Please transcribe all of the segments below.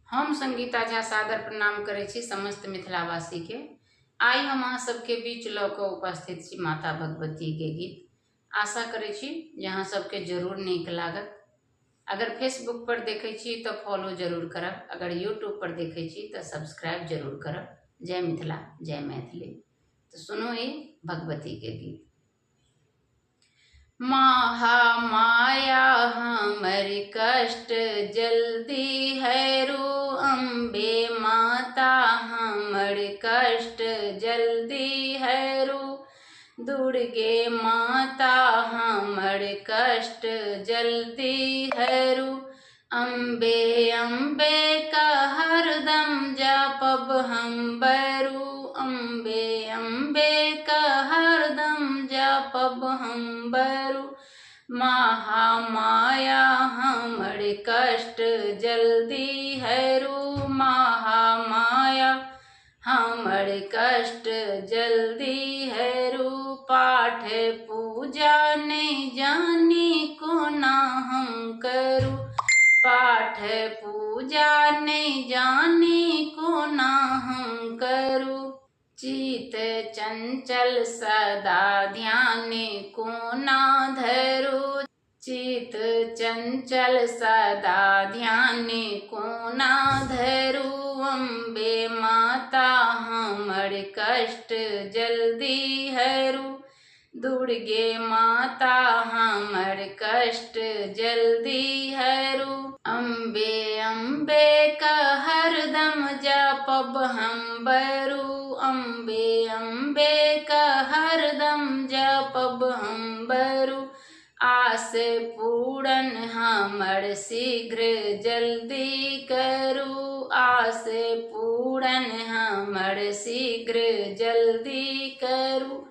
हम संगीता झा सादर प्रणाम करै छी समस्त मिथिलावासी के। आइ हम अहाँ सबके बीच लऽ कऽ उपस्थित छी माता भगवती के गीत। आशा करै छी जे अहाँ सबके जरूर नीक लागत। अगर फेसबुक पर देखै छी तो फॉलो जरूर करब, अगर यूट्यूब पर देखै छी तो सब्सक्राइब जरूर करब। जय मिथिला, जय मैथिली। तो सुनो ये भगवती के गीत। महामाया हमर कष्ट जल्दी हैरू, अम्बे माता हमर कष्ट जल्दी हैरू, दुर्गे माता हमर कष्ट जल्दी हैरू। अम्बे अम्बे का हरदम जपब हम बैरू, अम्बे अम्बे का हरदम जपब हम बैरू। महामाया हमर कष्ट जल्दी हैरू, महामाया हमर कष्ट जल्दी हैरू। पाठ पूजा नहीं जानी कोना हम करू, पाठ पूजा नहीं जानी कोना हम करू। चित चंचल सदा ध्यान कोना धरू, चित चंचल सदा ध्यान कोना धरू। अम्बे माता हमर कष्ट जल्दी हैरू, दुर्गे माता हमर कष्ट जल्दी हैरू। अम्बे अम्बे का हरदम जपब हम बैरू, अम्बे अम्बे का हरदम जपब हम बैरू। आस पूरन हमर शीघ्र जल्दी करू, आस पूरन हमर शीघ्र जल्दी करू।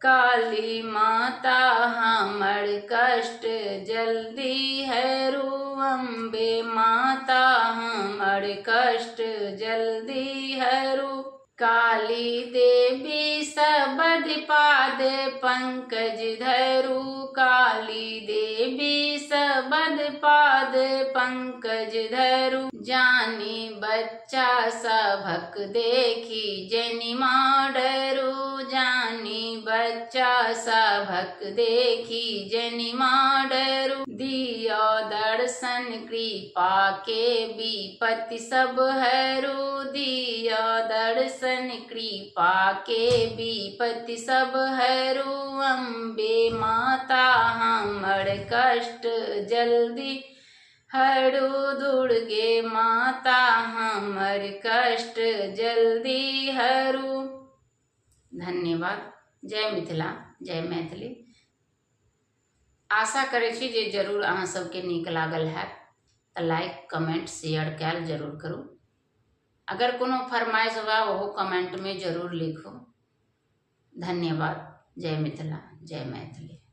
काली माता हमर कष्ट जल्दी हैरू, अम्बे माता हमर कष्ट जल्दी हैरू। काली देवी सबद पाद पंकज धरू, काली देवी सबद पाद पंकज धरू। जानी बच्चा सभक देखी जनिमा डरू, जानी बच्चा सभक देखी जनिमा डरू। दियो दर्शन कृपा के विपत्ति सब हरू, दियो दर्शन कृपा के विपत्ति सब हरू। अम्बे माता हमर कष्ट जल्दी हरू, दुर्गे माता हमर कष्ट जल्दी हरू। धन्यवाद। जय मिथिला, जय मैथिली। आशा करै छी जे जरूर अहाँ सबके नीक लागल हैत तऽ लाइक कमेंट शेयर कैल जरूर करू। अगर कोनो फरमाइश हुआ वो कमेंट में जरूर लिखो। धन्यवाद। जय मिथिला, जय मैथिली।